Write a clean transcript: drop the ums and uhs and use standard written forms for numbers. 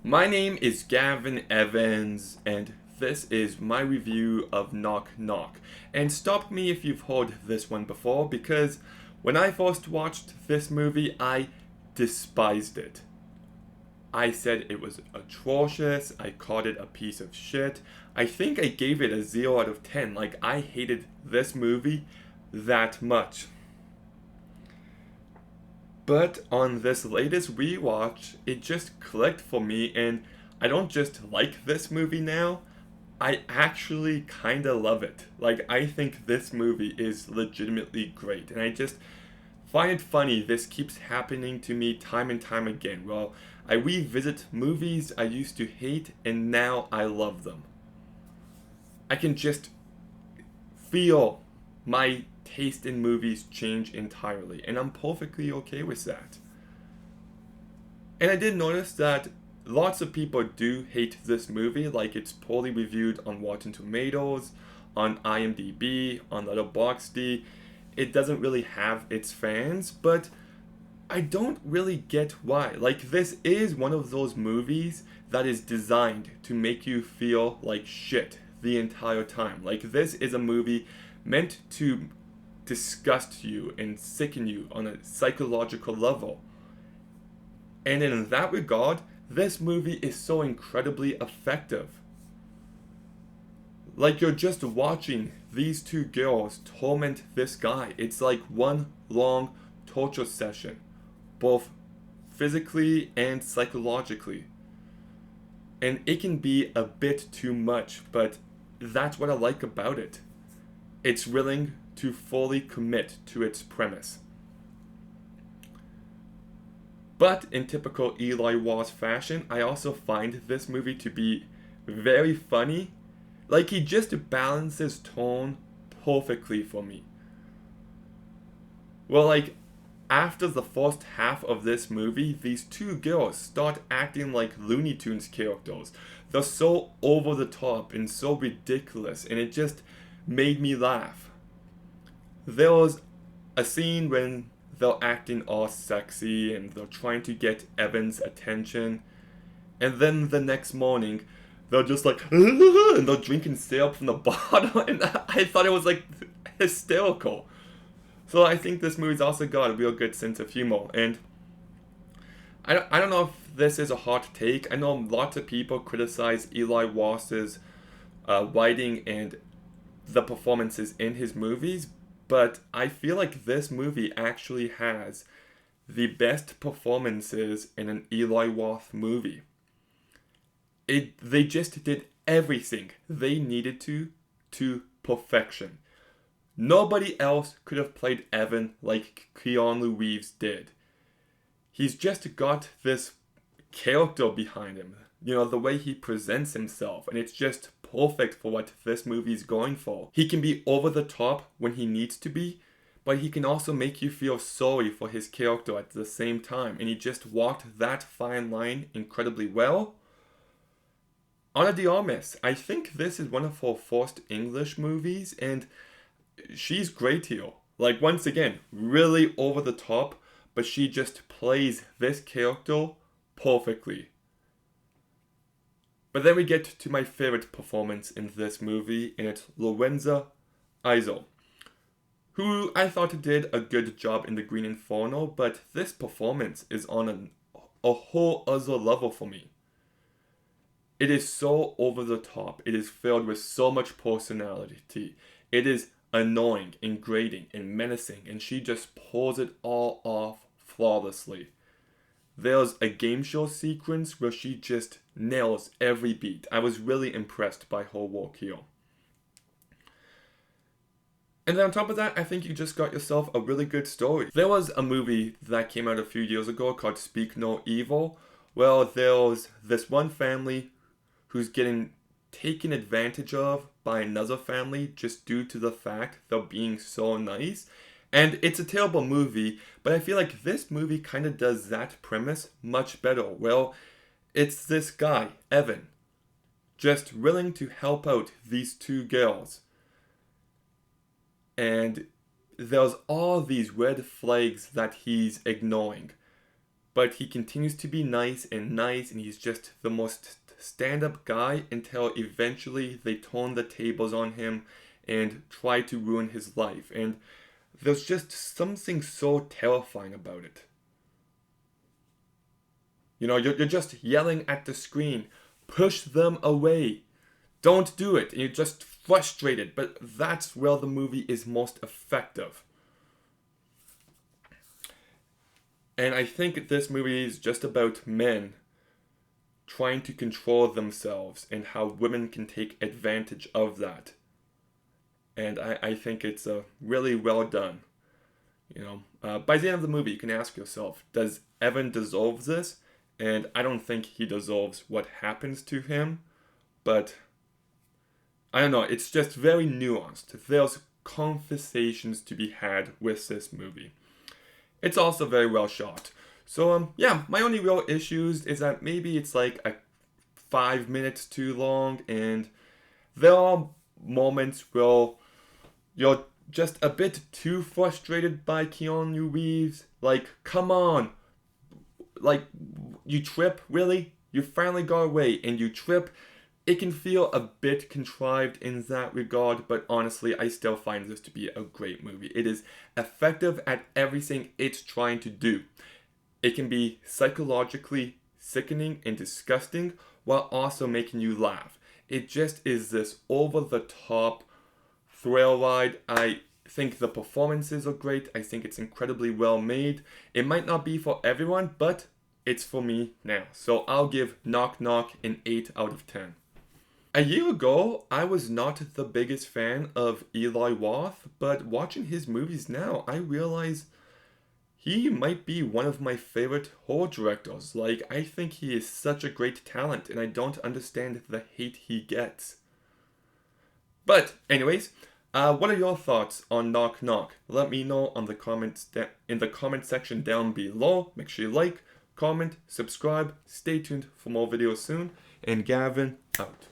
My name is Gavin Evans, and this is my review of Knock Knock. And stop me if you've heard this one before, because when I first watched this movie, I despised it. I said it was atrocious, I called it a piece of shit. I think I gave it a 0 out of 10. Like, I hated this movie that much. But on this latest rewatch, it just clicked for me, and I don't just like this movie now, I actually kinda love it. Like, I think this movie is legitimately great, and I just find it funny this keeps happening to me time and time again. Well, I revisit movies I used to hate, and now I love them. I can just feel my taste in movies change entirely, and I'm perfectly okay with that. And I did notice that lots of people do hate this movie, like it's poorly reviewed on Rotten Tomatoes, on IMDb, on Letterboxd. It doesn't really have its fans, but I don't really get why. Like, this is one of those movies that is designed to make you feel like shit the entire time. Like, this is a movie meant to disgust you and sicken you on a psychological level. And in that regard, this movie is so incredibly effective. Like, you're just watching these two girls torment this guy. It's like one long torture session, both physically and psychologically. And it can be a bit too much, but that's what I like about it. It's willing to fully commit to its premise. But in typical Eli Roth fashion, I also find this movie to be very funny. Like, he just balances tone perfectly for me. Well, like, after the first half of this movie, these two girls start acting like Looney Tunes characters. They're so over the top and so ridiculous, and it just made me laugh. There was a scene when they're acting all sexy and they're trying to get Evan's attention, and then the next morning, they're just like, and they're drinking syrup from the bottle, and I thought it was like hysterical. So I think this movie's also got a real good sense of humor, and I don't know if this is a hot take. I know lots of people criticize Eli Roth's writing and the performances in his movies, but I feel like this movie actually has the best performances in an Eli Roth movie. They just did everything they needed to perfection. Nobody else could have played Evan like Keanu Reeves did. He's just got this character behind him. You know, the way he presents himself, and it's just perfect for what this movie's going for. He can be over the top when he needs to be, but he can also make you feel sorry for his character at the same time, and he just walked that fine line incredibly well. Ana de Armas, I think this is one of her first English movies, and she's great here. Like, once again, really over the top, but she just plays this character perfectly. But then we get to my favorite performance in this movie, and it's Lorenza Isel, who I thought did a good job in The Green Inferno, but this performance is on a whole other level for me. It is so over the top. It is filled with so much personality. It is annoying and grating and menacing, and she just pulls it all off flawlessly. There's a game show sequence where she just nails every beat. I was really impressed by her work here. And then on top of that, I think you just got yourself a really good story. There was a movie that came out a few years ago called Speak No Evil. Well, there's this one family who's getting taken advantage of by another family just due to the fact they're being so nice. And it's a terrible movie, but I feel like this movie kind of does that premise much better. Well, it's this guy, Evan, just willing to help out these two girls. And there's all these red flags that he's ignoring. but he continues to be nice, and he's just the most stand-up guy until eventually they turn the tables on him and try to ruin his life. And there's just something so terrifying about it. You're just yelling at the screen, push them away, don't do it, and you're just frustrated, but that's where the movie is most effective. And I think this movie is just about men trying to control themselves and how women can take advantage of that. And I think it's really well done. By the end of the movie, you can ask yourself, does Evan deserve this? And I don't think he deserves what happens to him, but I don't know, it's just very nuanced. There's conversations to be had with this movie. It's also very well shot. So, my only real issues is that maybe it's like 5 minutes too long, and there are moments where you're just a bit too frustrated by Keanu Reeves. Like, come on. Like, you trip, really? You finally got away and you trip. It can feel a bit contrived in that regard, but honestly, I still find this to be a great movie. It is effective at everything it's trying to do. It can be psychologically sickening and disgusting while also making you laugh. It just is this over-the-top thrill ride. I think the performances are great. I think it's incredibly well made. It might not be for everyone, but it's for me now. So I'll give Knock Knock an 8 out of 10. A year ago, I was not the biggest fan of Eli Roth, but watching his movies now, I realize he might be one of my favorite horror directors. Like, I think he is such a great talent, and I don't understand the hate he gets. But, anyways, what are your thoughts on Knock Knock? Let me know on the in the comment section down below. Make sure you like, comment, subscribe. Stay tuned for more videos soon. And Gavin, out.